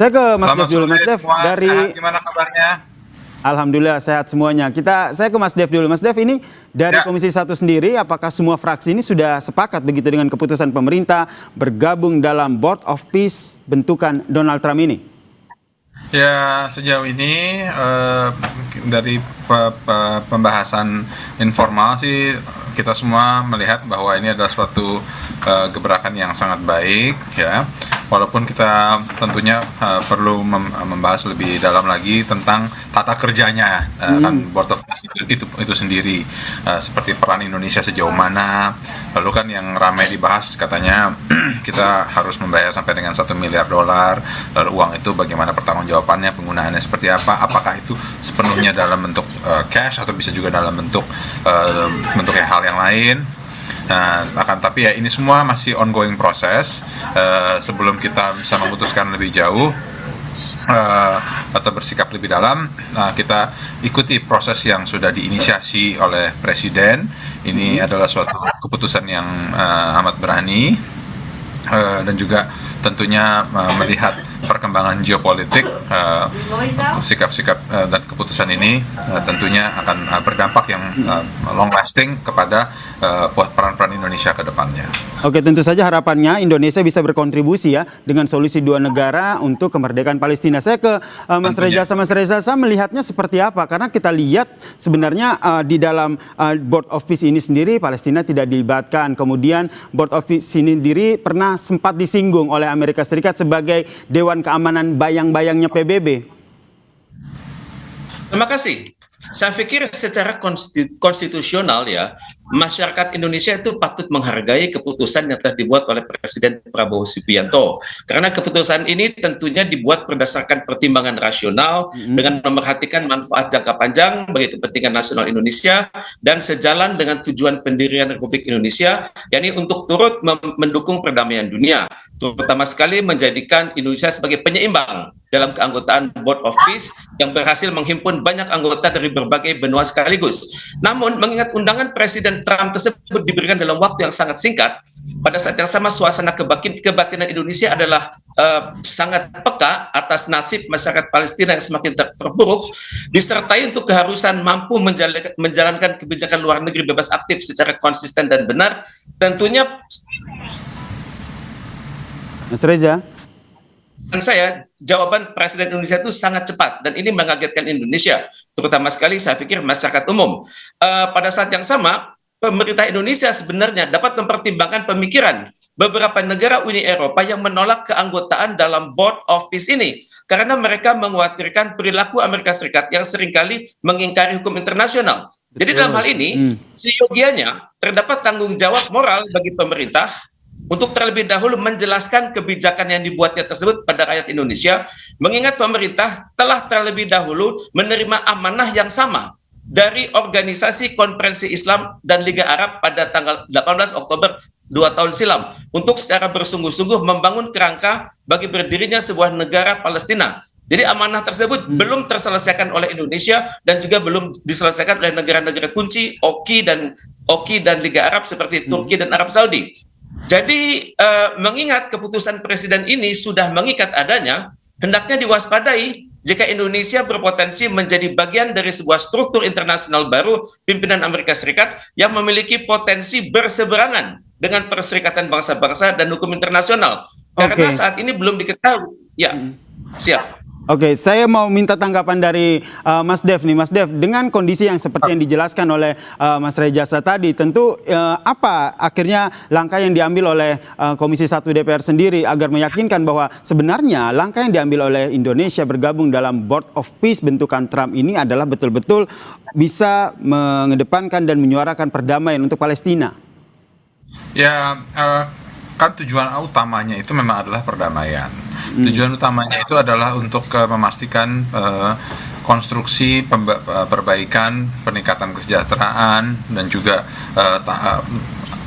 Saya ke Mas Selamat Dev dulu, sore Mas Dev semua, dari sehat, gimana kabarnya? Alhamdulillah sehat semuanya. Saya ke Mas Dev dulu. Mas Dev, ini dari Ya, Komisi 1 sendiri, apakah semua fraksi ini sudah sepakat begitu dengan keputusan pemerintah bergabung dalam Board of Peace bentukan Donald Trump ini? ya sejauh ini dari pembahasan informal sih kita semua melihat bahwa ini adalah suatu gebrakan yang sangat baik ya. Walaupun kita tentunya perlu membahas lebih dalam lagi tentang tata kerjanya kan Board of Peace itu sendiri, seperti peran Indonesia sejauh mana. Lalu kan yang ramai dibahas katanya kita harus membayar sampai dengan $1 miliar. Lalu uang itu bagaimana pertanggungjawabannya, penggunaannya seperti apa, apakah itu sepenuhnya dalam bentuk cash atau bisa juga dalam bentuk hal yang lain. Nah, tapi ya ini semua masih ongoing proses. Sebelum kita bisa memutuskan lebih jauh atau bersikap lebih dalam, kita ikuti proses yang sudah diinisiasi oleh Presiden. Ini adalah suatu keputusan yang amat berani dan juga tentunya melihat perkembangan geopolitik, sikap-sikap dan keputusan ini tentunya akan berdampak yang long lasting kepada peran-peran Indonesia ke depannya. Oke, tentu saja harapannya Indonesia bisa berkontribusi ya dengan solusi dua negara untuk kemerdekaan Palestina. Saya ke Mas Reza. Mas Reza, saya melihatnya seperti apa? Karena kita lihat sebenarnya di dalam Board of Peace ini sendiri Palestina tidak dilibatkan. Kemudian Board of Peace ini sendiri pernah sempat disinggung oleh Amerika Serikat sebagai Dewan Keamanan bayang-bayangnya PBB. Terima kasih. Saya pikir secara konstitusional ya, masyarakat Indonesia itu patut menghargai keputusan yang telah dibuat oleh Presiden Prabowo Subianto. Karena keputusan ini tentunya dibuat berdasarkan pertimbangan rasional dengan memerhatikan manfaat jangka panjang bagi kepentingan nasional Indonesia dan sejalan dengan tujuan pendirian Republik Indonesia, yakni untuk turut mendukung perdamaian dunia, terutama sekali menjadikan Indonesia sebagai penyeimbang dalam keanggotaan Board of Peace yang berhasil menghimpun banyak anggota dari berbagai benua sekaligus. Namun, mengingat undangan Presiden Trump tersebut diberikan dalam waktu yang sangat singkat, pada saat yang sama suasana kebatinan Indonesia adalah sangat peka atas nasib masyarakat Palestina yang semakin terpuruk, disertai untuk keharusan mampu menjalankan kebijakan luar negeri bebas aktif secara konsisten dan benar, tentunya. Mas Reza? Dan jawaban Presiden Indonesia itu sangat cepat dan ini mengagetkan Indonesia, terutama sekali saya pikir masyarakat umum. Pada saat yang sama, pemerintah Indonesia sebenarnya dapat mempertimbangkan pemikiran beberapa negara Uni Eropa yang menolak keanggotaan dalam Board of Peace ini karena mereka mengkhawatirkan perilaku Amerika Serikat yang seringkali mengingkari hukum internasional. Jadi dalam hal ini, seyogianya terdapat tanggung jawab moral bagi pemerintah untuk terlebih dahulu menjelaskan kebijakan yang dibuatnya tersebut pada rakyat Indonesia, mengingat pemerintah telah terlebih dahulu menerima amanah yang sama dari Organisasi Konferensi Islam dan Liga Arab pada tanggal 18 Oktober 2 tahun silam untuk secara bersungguh-sungguh membangun kerangka bagi berdirinya sebuah negara Palestina. Jadi amanah tersebut belum terselesaikan oleh Indonesia dan juga belum diselesaikan oleh negara-negara kunci OKI dan Liga Arab seperti Turki dan Arab Saudi. Jadi mengingat keputusan Presiden ini sudah mengikat adanya, hendaknya diwaspadai jika Indonesia berpotensi menjadi bagian dari sebuah struktur internasional baru pimpinan Amerika Serikat yang memiliki potensi berseberangan dengan Perserikatan Bangsa-Bangsa dan hukum internasional. Karena saat ini belum diketahui. Ya, siap. Oke, saya mau minta tanggapan dari Mas Dev nih. Mas Dev, dengan kondisi yang seperti yang dijelaskan oleh Mas Rejasa tadi, tentu apa akhirnya langkah yang diambil oleh Komisi 1 DPR sendiri agar meyakinkan bahwa sebenarnya langkah yang diambil oleh Indonesia bergabung dalam Board of Peace bentukan Trump ini adalah betul-betul bisa mengedepankan dan menyuarakan perdamaian untuk Palestina? Ya, kan tujuan utamanya itu memang adalah perdamaian. Tujuan utamanya itu adalah untuk memastikan konstruksi perbaikan, peningkatan kesejahteraan dan juga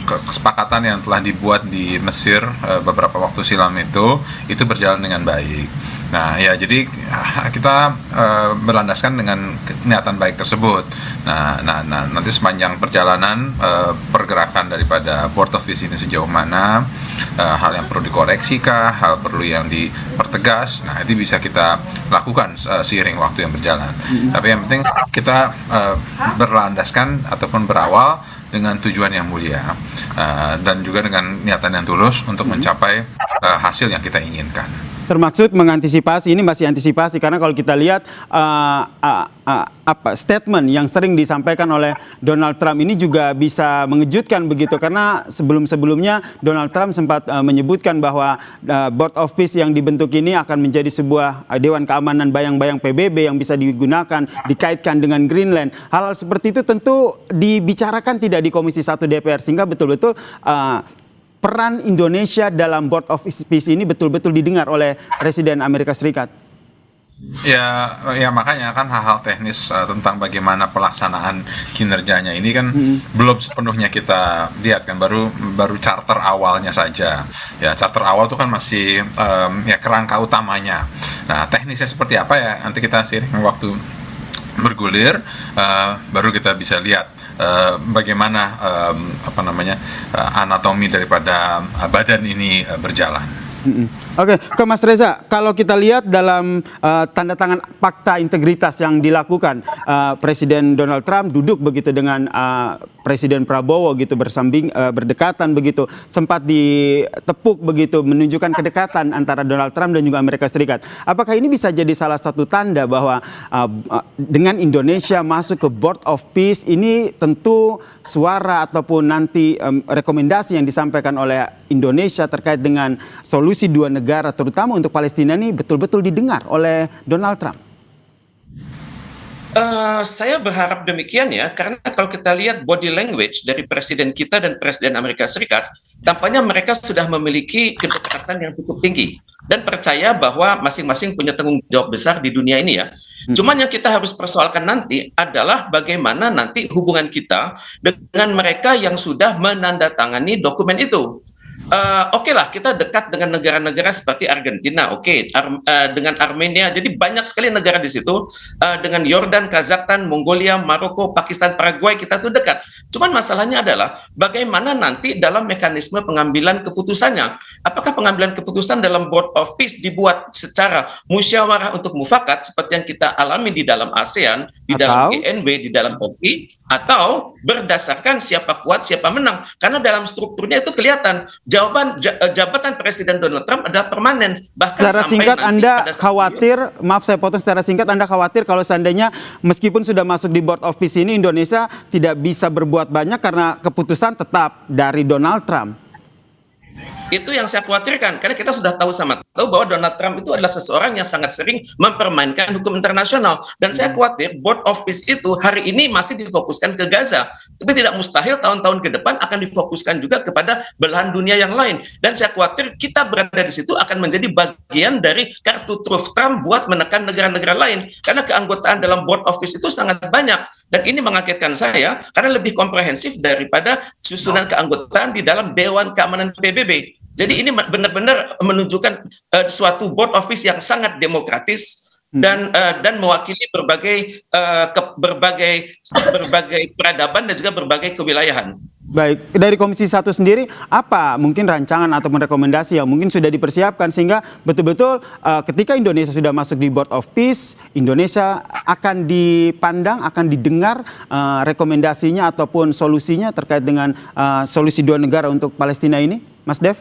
kesepakatan yang telah dibuat di Mesir beberapa waktu silam itu berjalan dengan baik. Nah, ya jadi kita berlandaskan dengan niatan baik tersebut. Nah, nanti sepanjang perjalanan pergerakan daripada Board of Peace ini sejauh mana, hal yang perlu dikoreksi kah, hal perlu yang dipertegas. Nah, itu bisa kita lakukan seiring waktu yang berjalan. Tapi yang penting kita berlandaskan ataupun berawal dengan tujuan yang mulia dan juga dengan niatan yang tulus untuk mencapai hasil yang kita inginkan. Termaksud mengantisipasi, ini masih antisipasi karena kalau kita lihat statement yang sering disampaikan oleh Donald Trump ini juga bisa mengejutkan begitu, karena sebelum-sebelumnya Donald Trump sempat menyebutkan bahwa Board of Peace yang dibentuk ini akan menjadi sebuah Dewan Keamanan bayang-bayang PBB yang bisa digunakan, dikaitkan dengan Greenland. Hal-hal seperti itu tentu dibicarakan tidak di Komisi 1 DPR, sehingga betul-betul peran Indonesia dalam Board of Peace ini betul-betul didengar oleh Presiden Amerika Serikat. Ya makanya kan hal-hal teknis tentang bagaimana pelaksanaan kinerjanya ini kan belum sepenuhnya kita lihat kan, baru charter awalnya saja. Ya, charter awal itu kan masih ya kerangka utamanya. Nah, teknisnya seperti apa ya nanti kita seiring waktu bergulir baru kita bisa lihat bagaimana anatomi daripada badan ini berjalan. Oke, ke Mas Reza, kalau kita lihat dalam tanda tangan fakta integritas yang dilakukan, Presiden Donald Trump duduk begitu dengan Presiden Prabowo gitu berdekatan begitu, sempat ditepuk begitu, menunjukkan kedekatan antara Donald Trump dan juga Amerika Serikat. Apakah ini bisa jadi salah satu tanda bahwa dengan Indonesia masuk ke Board of Peace ini tentu suara ataupun nanti rekomendasi yang disampaikan oleh Indonesia terkait dengan solusi dua negara terutama untuk Palestina ini betul-betul didengar oleh Donald Trump? Saya berharap demikian ya, karena kalau kita lihat body language dari presiden kita dan presiden Amerika Serikat, tampaknya mereka sudah memiliki kedekatan yang cukup tinggi dan percaya bahwa masing-masing punya tanggung jawab besar di dunia ini ya. Cuman yang kita harus persoalkan nanti adalah bagaimana nanti hubungan kita dengan mereka yang sudah menandatangani dokumen itu. Oke lah, kita dekat dengan negara-negara seperti Argentina, dengan Armenia, jadi banyak sekali negara di situ, dengan Yordan, Kazakhstan, Mongolia, Maroko, Pakistan, Paraguay, kita tuh dekat. Cuman masalahnya adalah bagaimana nanti dalam mekanisme pengambilan keputusannya. Apakah pengambilan keputusan dalam Board of Peace dibuat secara musyawarah untuk mufakat seperti yang kita alami di dalam ASEAN, di dalam GNB, di dalam OPI, atau berdasarkan siapa kuat, siapa menang? Karena dalam strukturnya itu kelihatan. Jabatan Presiden Donald Trump adalah permanen. Bahkan secara singkat Anda khawatir, maaf saya potong, secara singkat Anda khawatir kalau seandainya meskipun sudah masuk di Board of Peace ini Indonesia tidak bisa berbuat banyak karena keputusan tetap dari Donald Trump. Itu yang saya khawatirkan, karena kita sudah tahu bahwa Donald Trump itu adalah seseorang yang sangat sering mempermainkan hukum internasional. Dan saya khawatir Board of Peace itu hari ini masih difokuskan ke Gaza, tapi tidak mustahil tahun-tahun ke depan akan difokuskan juga kepada belahan dunia yang lain. Dan saya khawatir kita berada di situ akan menjadi bagian dari kartu truf Trump buat menekan negara-negara lain, karena keanggotaan dalam Board of Peace itu sangat banyak. Dan ini mengagetkan saya karena lebih komprehensif daripada susunan keanggotaan di dalam Dewan Keamanan PBB. Jadi ini benar-benar menunjukkan suatu Board of Peace yang sangat demokratis dan mewakili berbagai peradaban dan juga berbagai kewilayahan. Baik, dari Komisi 1 sendiri apa mungkin rancangan atau rekomendasi yang mungkin sudah dipersiapkan sehingga betul-betul ketika Indonesia sudah masuk di Board of Peace, Indonesia akan dipandang, akan didengar rekomendasinya ataupun solusinya terkait dengan solusi dua negara untuk Palestina ini, Mas Dev?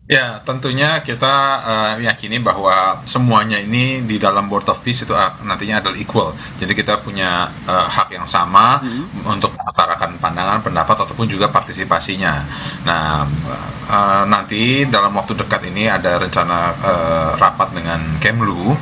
Ya, tentunya kita yakini bahwa semuanya ini di dalam Board of Peace itu nantinya adalah equal. Jadi kita punya hak yang sama untuk mengutarakan pandangan, pendapat, ataupun juga partisipasinya. Nah, nanti dalam waktu dekat ini ada rencana rapat dengan Kemlu.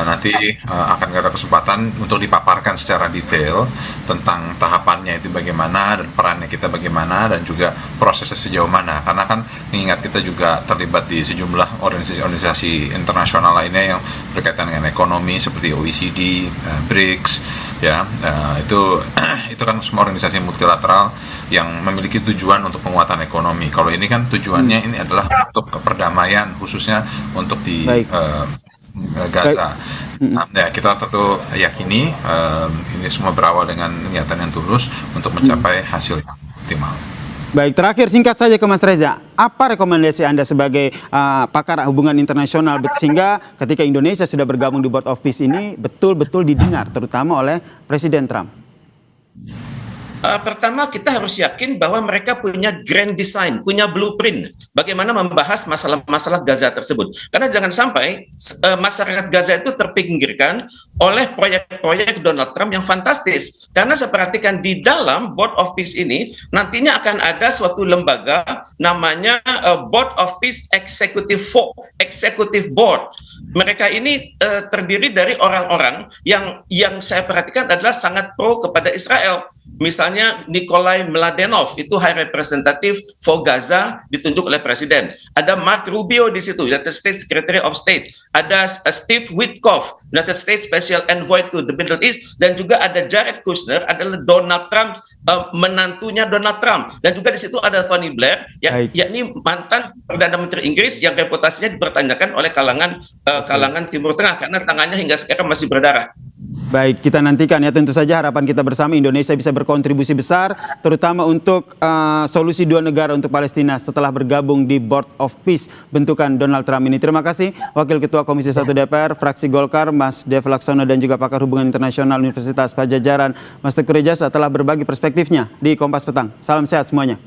Nanti akan ada kesempatan untuk dipaparkan secara detail tentang tahapannya itu bagaimana, dan perannya kita bagaimana, dan juga prosesnya sejauh mana. Karena kan mengingat kita juga terlibat di sejumlah organisasi-organisasi internasional lainnya yang berkaitan dengan ekonomi seperti OECD, BRICS, ya, itu kan semua organisasi multilateral yang memiliki tujuan untuk penguatan ekonomi. Kalau ini kan tujuannya ini adalah untuk perdamaian, khususnya untuk Gaza. Ya, kita tentu yakini ini semua berawal dengan niatan yang tulus untuk mencapai hasil yang optimal. Baik, terakhir singkat saja ke Mas Reza. Apa rekomendasi Anda sebagai pakar hubungan internasional sehingga ketika Indonesia sudah bergabung di Board of Peace ini betul-betul didengar, terutama oleh Presiden Trump? Pertama, kita harus yakin bahwa mereka punya grand design, punya blueprint bagaimana membahas masalah-masalah Gaza tersebut. Karena jangan sampai masyarakat Gaza itu terpinggirkan oleh proyek-proyek Donald Trump yang fantastis. Karena saya perhatikan di dalam Board of Peace ini nantinya akan ada suatu lembaga namanya Board of Peace Executive Board. Mereka ini terdiri dari orang-orang yang saya perhatikan adalah sangat pro kepada Israel. Misalnya Nikolai Mladenov itu High Representative for Gaza ditunjuk oleh Presiden. Ada Mark Rubio di situ, United States Secretary of State. Ada Steve Witkoff, United States Special Envoy to the Middle East. Dan juga ada Jared Kushner, adalah Donald Trump, menantunya Donald Trump. Dan juga di situ ada Tony Blair, yakni mantan Perdana Menteri Inggris yang reputasinya dipertanyakan oleh kalangan Timur Tengah karena tangannya hingga sekarang masih berdarah. Baik, kita nantikan ya, tentu saja harapan kita bersama Indonesia bisa berkontribusi besar terutama untuk solusi dua negara untuk Palestina setelah bergabung di Board of Peace bentukan Donald Trump ini. Terima kasih Wakil Ketua Komisi 1 DPR fraksi Golkar Mas Dev Laksono dan juga pakar hubungan internasional Universitas Padjadjaran Mas Teguh Rejasa telah berbagi perspektifnya di Kompas Petang. Salam sehat semuanya.